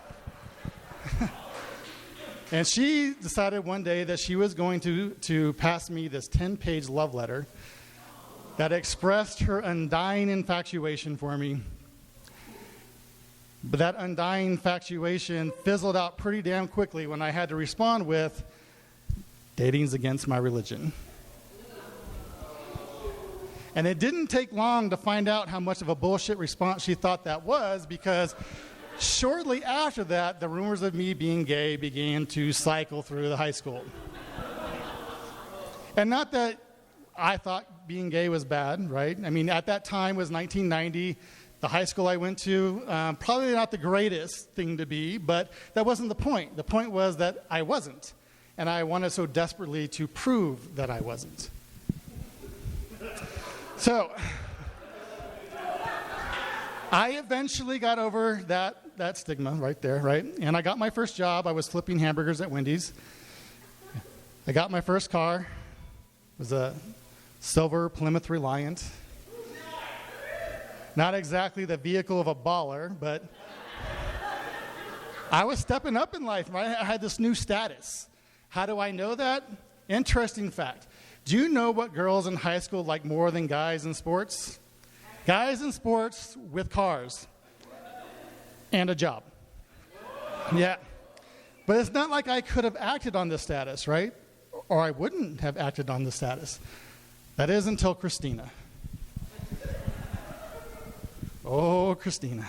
And she decided one day that she was going to pass me this 10-page love letter that expressed her undying infatuation for me. But that undying infatuation fizzled out pretty damn quickly when I had to respond with, dating's against my religion. And it didn't take long to find out how much of a bullshit response she thought that was, because shortly after that, the rumors of me being gay began to cycle through the high school. And not that I thought being gay was bad, right? I mean, at that time was 1990. The high school I went to, probably not the greatest thing to be, but that wasn't the point. The point was that I wasn't. And I wanted so desperately to prove that I wasn't. So I eventually got over that stigma right there, right? And I got my first job. I was flipping hamburgers at Wendy's. I got my first car. It was a silver Plymouth Reliant. Not exactly the vehicle of a baller, but I was stepping up in life, right? I had this new status. How do I know that? Interesting fact. Do you know what girls in high school like more than guys in sports? Guys in sports with cars and a job. Yeah. But it's not like I could have acted on this status, right? Or I wouldn't have acted on this status. That is until Christina. Oh, Christina.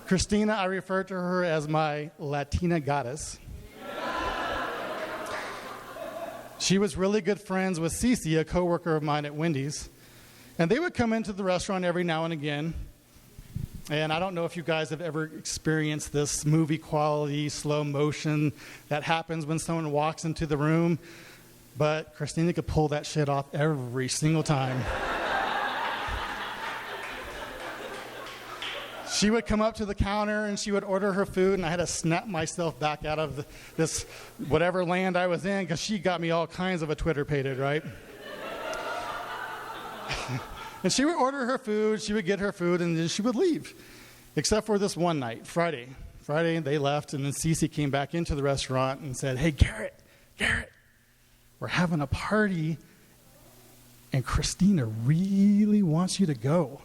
Christina, I refer to her as my Latina goddess. She was really good friends with Cece, a coworker of mine at Wendy's. And they would come into the restaurant every now and again. And I don't know if you guys have ever experienced this movie quality, slow motion that happens when someone walks into the room. But Christina could pull that shit off every single time. She would come up to the counter and she would order her food, and I had to snap myself back out of this whatever land I was in, because she got me all kinds of a Twitter-pated, right? And she would order her food, she would get her food, and then she would leave. Except for this one night, Friday. Friday, they left, and then Cece came back into the restaurant and said, "Hey, Garrett, we're having a party, and Christina really wants you to go."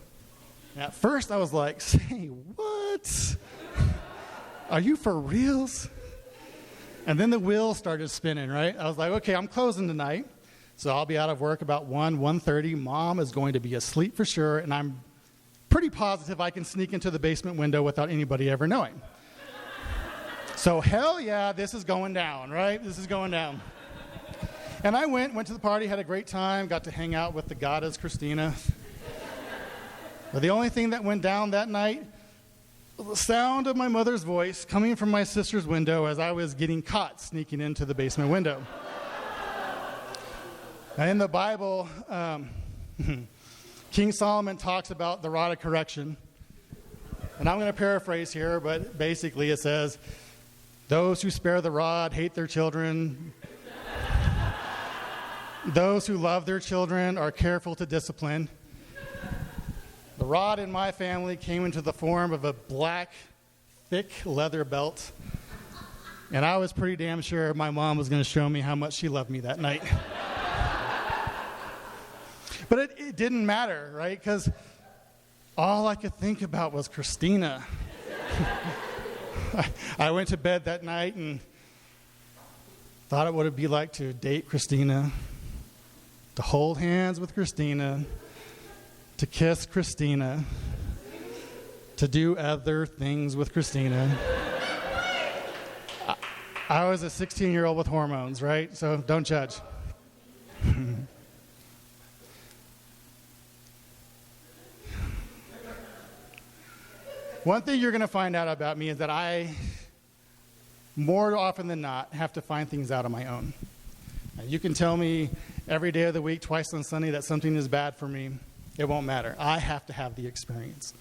At first, I was like, "Say what? Are you for reals?" And then the wheels started spinning, right? I was like, "Okay, I'm closing tonight." So I'll be out of work about 1:30. Mom is going to be asleep for sure, and I'm pretty positive I can sneak into the basement window without anybody ever knowing. So hell yeah, this is going down, right? This is going down. And I went to the party, had a great time, got to hang out with the goddess Christina. But the only thing that went down that night was the sound of my mother's voice coming from my sister's window as I was getting caught sneaking into the basement window. And in the Bible, King Solomon talks about the rod of correction. And I'm going to paraphrase here, but basically it says, those who spare the rod hate their children. Those who love their children are careful to discipline. The rod in my family came into the form of a black, thick leather belt. And I was pretty damn sure my mom was going to show me how much she loved me that night. But it didn't matter, right? Because all I could think about was Christina. I went to bed that night and thought it would be like to date Christina, to hold hands with Christina, to kiss Christina, to do other things with Christina. I was a 16-year-old with hormones, right? So don't judge. One thing you're going to find out about me is that I, more often than not, have to find things out on my own. You can tell me every day of the week, twice on Sunday, that something is bad for me. It won't matter. I have to have the experience.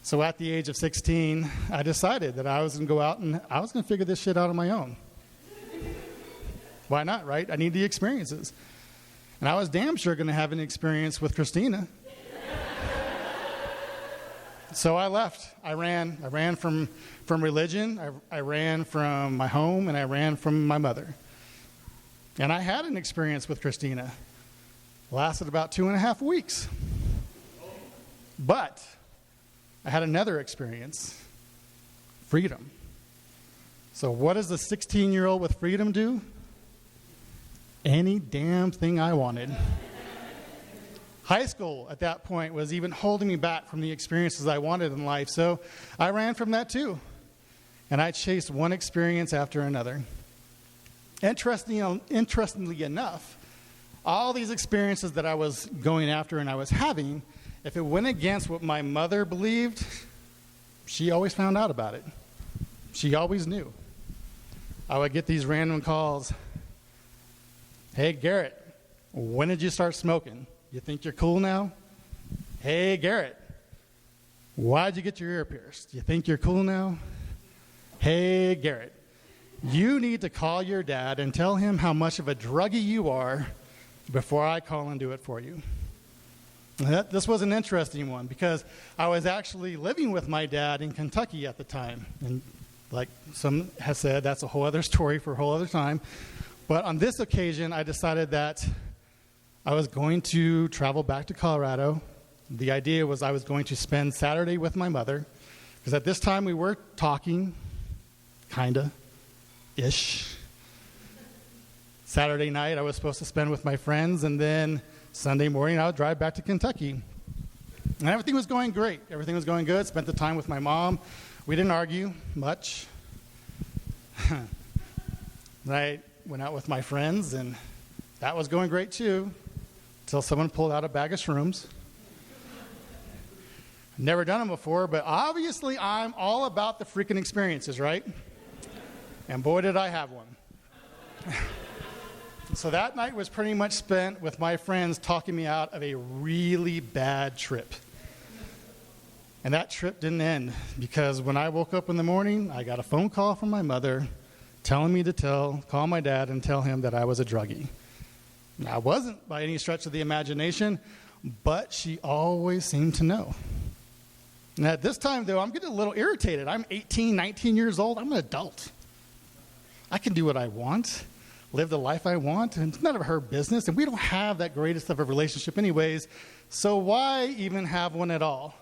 So at the age of 16, I decided that I was going to go out and I was going to figure this shit out on my own. Why not, right? I need the experiences. And I was damn sure going to have an experience with Christina. So I left. I ran from religion. I ran from my home, and I ran from my mother. And I had an experience with Christina. Lasted about 2.5 weeks. But I had another experience. Freedom. So what does a 16-year-old with freedom do? Any damn thing I wanted. High school at that point was even holding me back from the experiences I wanted in life. So I ran from that too. And I chased one experience after another. Interestingly enough, all these experiences that I was going after and I was having, if it went against what my mother believed, she always found out about it. She always knew. I would get these random calls. Hey, Garrett, when did you start smoking? You think you're cool now? Hey, Garrett, why'd you get your ear pierced? You think you're cool now? Hey, Garrett, you need to call your dad and tell him how much of a druggie you are before I call and do it for you. This was an interesting one because I was actually living with my dad in Kentucky at the time. And like some has said, that's a whole other story for a whole other time. But on this occasion, I decided that I was going to travel back to Colorado. The idea was I was going to spend Saturday with my mother, because at this time we were talking, kinda-ish. Saturday night I was supposed to spend with my friends, and then Sunday morning I would drive back to Kentucky. And everything was going great. Everything was going good. Spent the time with my mom. We didn't argue much. I went out with my friends, and that was going great too. Until someone pulled out a bag of shrooms. Never done them before, but obviously I'm all about the freaking experiences, right? And boy, did I have one. So that night was pretty much spent with my friends talking me out of a really bad trip. And that trip didn't end because when I woke up in the morning, I got a phone call from my mother telling me to call my dad and tell him that I was a druggie. I wasn't by any stretch of the imagination, but she always seemed to know. And at this time, though, I'm getting a little irritated. I'm 18, 19 years old. I'm an adult. I can do what I want, live the life I want, and it's none of her business. And we don't have that greatest of a relationship anyways, so why even have one at all?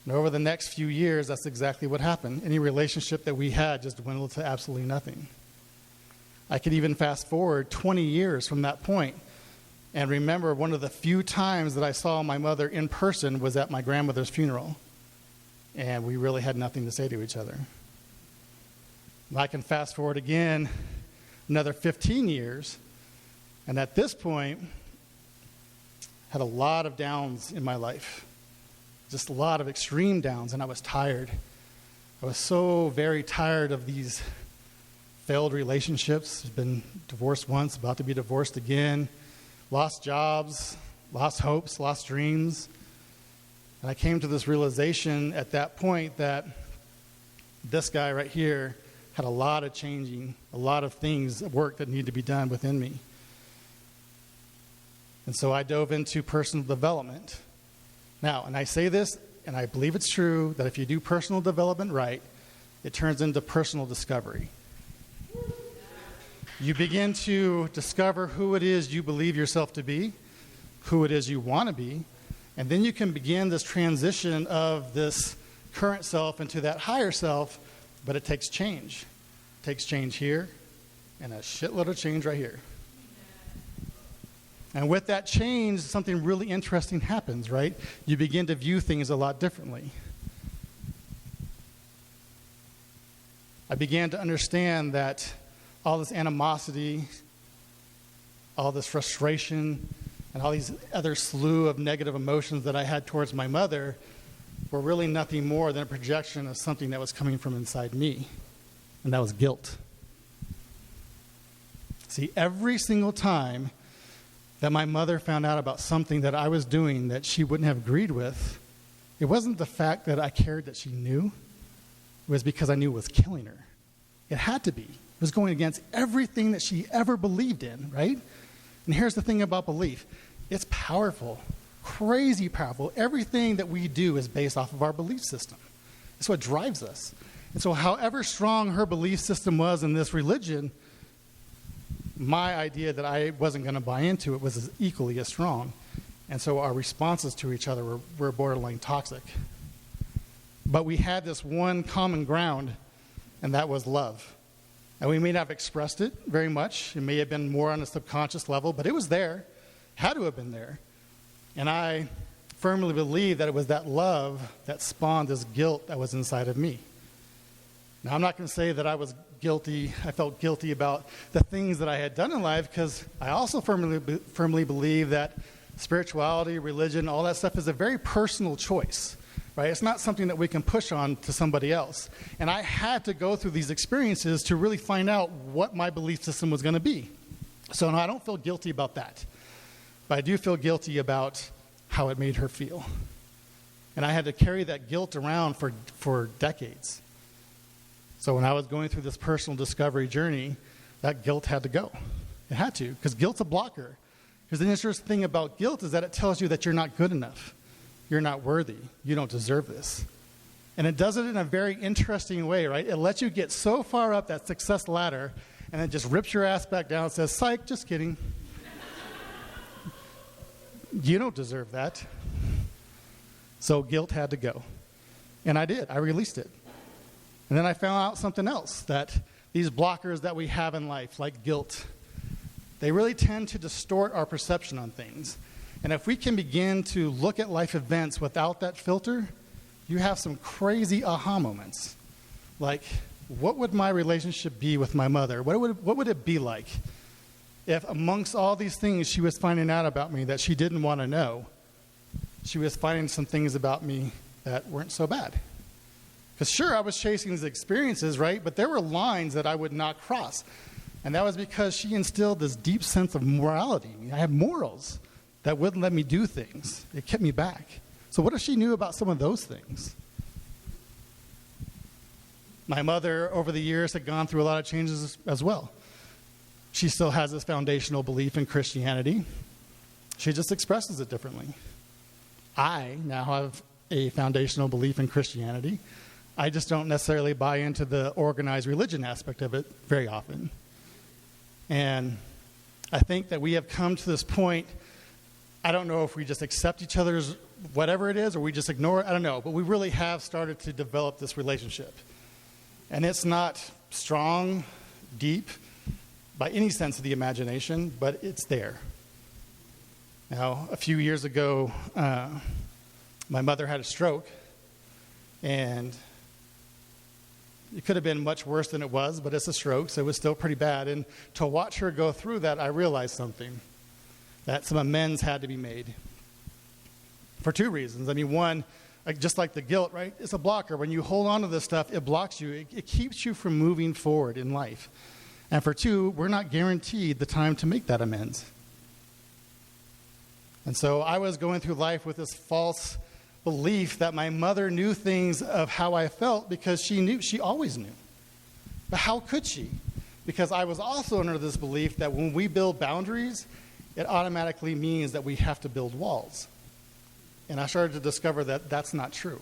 And over the next few years, that's exactly what happened. Any relationship that we had just dwindled to absolutely nothing. I could even fast forward 20 years from that point and remember one of the few times that I saw my mother in person was at my grandmother's funeral. And we really had nothing to say to each other. I can fast forward again another 15 years, and at this point, had a lot of downs in my life. Just a lot of extreme downs, and I was tired. I was so very tired of these failed relationships. I've been divorced once, about to be divorced again. Lost jobs, lost hopes, lost dreams. And I came to this realization at that point that this guy right here had a lot of changing, a lot of things, work that needed to be done within me. And so I dove into personal development. Now, and I say this, and I believe it's true, that if you do personal development right, it turns into personal discovery. You begin to discover who it is you believe yourself to be, who it is you want to be, and then you can begin this transition of this current self into that higher self, but it takes change. It takes change here and a shitload of change right here. And with that change, something really interesting happens, right? You begin to view things a lot differently. I began to understand that all this animosity, all this frustration, and all these other slew of negative emotions that I had towards my mother were really nothing more than a projection of something that was coming from inside me, and that was guilt. See, every single time that my mother found out about something that I was doing that she wouldn't have agreed with, it wasn't the fact that I cared that she knew. It was because I knew it was killing her. It had to be. It was going against everything that she ever believed in, right? And here's the thing about belief. It's powerful, crazy powerful. Everything that we do is based off of our belief system. It's what drives us. And so however strong her belief system was in this religion, my idea that I wasn't going to buy into it was equally as strong. And so our responses to each other were borderline toxic. But we had this one common ground, and that was love. And we may not have expressed it very much. It may have been more on a subconscious level, but it was there, had to have been there. And I firmly believe that it was that love that spawned this guilt that was inside of me. Now, I'm not going to say that I was guilty. I felt guilty about the things that I had done in life, because I also firmly believe that spirituality, religion, all that stuff is a very personal choice. Right? It's not something that we can push on to somebody else. And I had to go through these experiences to really find out what my belief system was going to be. So no, I don't feel guilty about that. But I do feel guilty about how it made her feel. And I had to carry that guilt around for decades. So when I was going through this personal discovery journey, that guilt had to go. It had to, because guilt's a blocker. Because the interesting thing about guilt is that it tells you that you're not good enough. You're not worthy. You don't deserve this. And it does it in a very interesting way, right? It lets you get so far up that success ladder, and it just rips your ass back down and says, psych, just kidding. You don't deserve that. So guilt had to go. And I did. I released it. And then I found out something else, that these blockers that we have in life, like guilt, they really tend to distort our perception on things. And if we can begin to look at life events without that filter, you have some crazy aha moments. Like, what would my relationship be with my mother? What would it be like if amongst all these things she was finding out about me that she didn't want to know, she was finding some things about me that weren't so bad? Because sure, I was chasing these experiences, right? But there were lines that I would not cross. And that was because she instilled this deep sense of morality. I had morals that wouldn't let me do things. It kept me back. So what if she knew about some of those things? My mother, over the years, had gone through a lot of changes as well. She still has this foundational belief in Christianity. She just expresses it differently. I now have a foundational belief in Christianity. I just don't necessarily buy into the organized religion aspect of it very often. And I think that we have come to this point. I don't know if we just accept each other's whatever it is or we just ignore it. I don't know. But we really have started to develop this relationship. And it's not strong, deep, by any sense of the imagination, but it's there. Now, a few years ago, my mother had a stroke, and it could have been much worse than it was, but it's a stroke, so it was still pretty bad. And to watch her go through that, I realized something, that some amends had to be made for two reasons. I mean, one, just like the guilt, right? It's a blocker. When you hold on to this stuff, it blocks you. It keeps you from moving forward in life. And for two, we're not guaranteed the time to make that amends. And so I was going through life with this false belief that my mother knew things of how I felt because she always knew. But how could she? Because I was also under this belief that when we build boundaries, it automatically means that we have to build walls. And I started to discover that that's not true.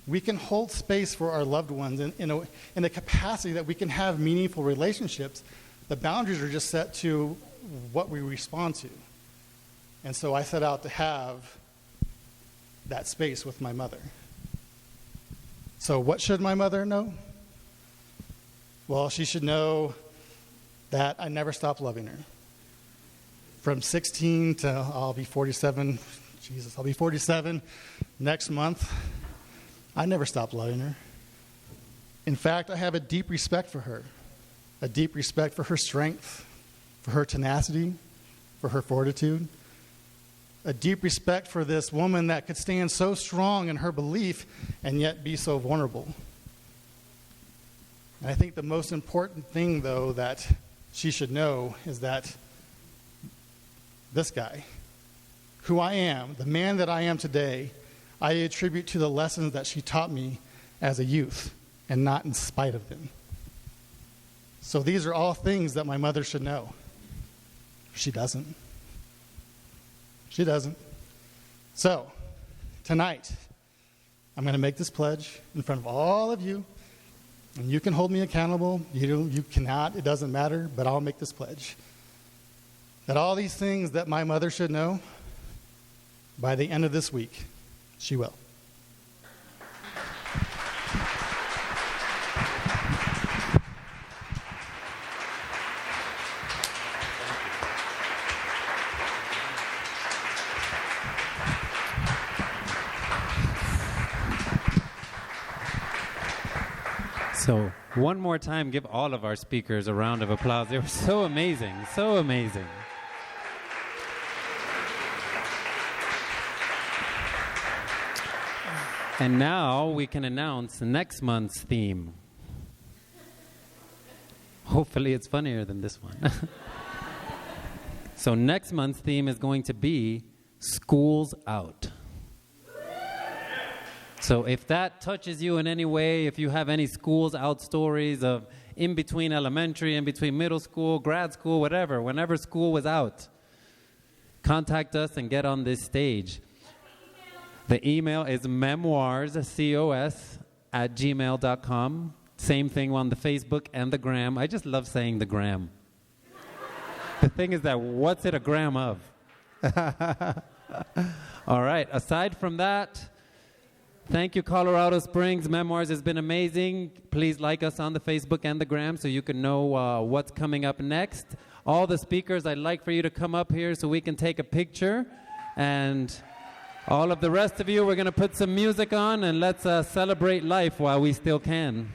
We can hold space for our loved ones in a capacity that we can have meaningful relationships. The boundaries are just set to what we respond to. And so I set out to have that space with my mother. So what should my mother know? Well, she should know that I never stopped loving her. From 16 to I'll be 47 next month. I never stopped loving her. In fact, I have a deep respect for her. A deep respect for her strength, for her tenacity, for her fortitude. A deep respect for this woman that could stand so strong in her belief and yet be so vulnerable. And I think the most important thing, though, that she should know is that this guy, who I am, the man that I am today, I attribute to the lessons that she taught me as a youth and not in spite of them. So these are all things that my mother should know. She doesn't. She doesn't. So, tonight, I'm going to make this pledge in front of all of you. And you can hold me accountable. You cannot. It doesn't matter. But I'll make this pledge. That all these things that my mother should know, by the end of this week, she will. So, one more time, give all of our speakers a round of applause. They were so amazing, so amazing. And now we can announce next month's theme. Hopefully it's funnier than this one. So next month's theme is going to be School's Out. So if that touches you in any way, if you have any schools out stories of in between elementary, in between middle school, grad school, whatever, whenever school was out, contact us and get on this stage. The email is memoirscos@gmail.com. Same thing on the Facebook and the gram. I just love saying the gram. The thing is that what's it a gram of? All right, aside from that, thank you, Colorado Springs. Memoirs has been amazing. Please like us on the Facebook and the gram so you can know what's coming up next. All the speakers, I'd like for you to come up here so we can take a picture. And all of the rest of you, we're going to put some music on and let's celebrate life while we still can.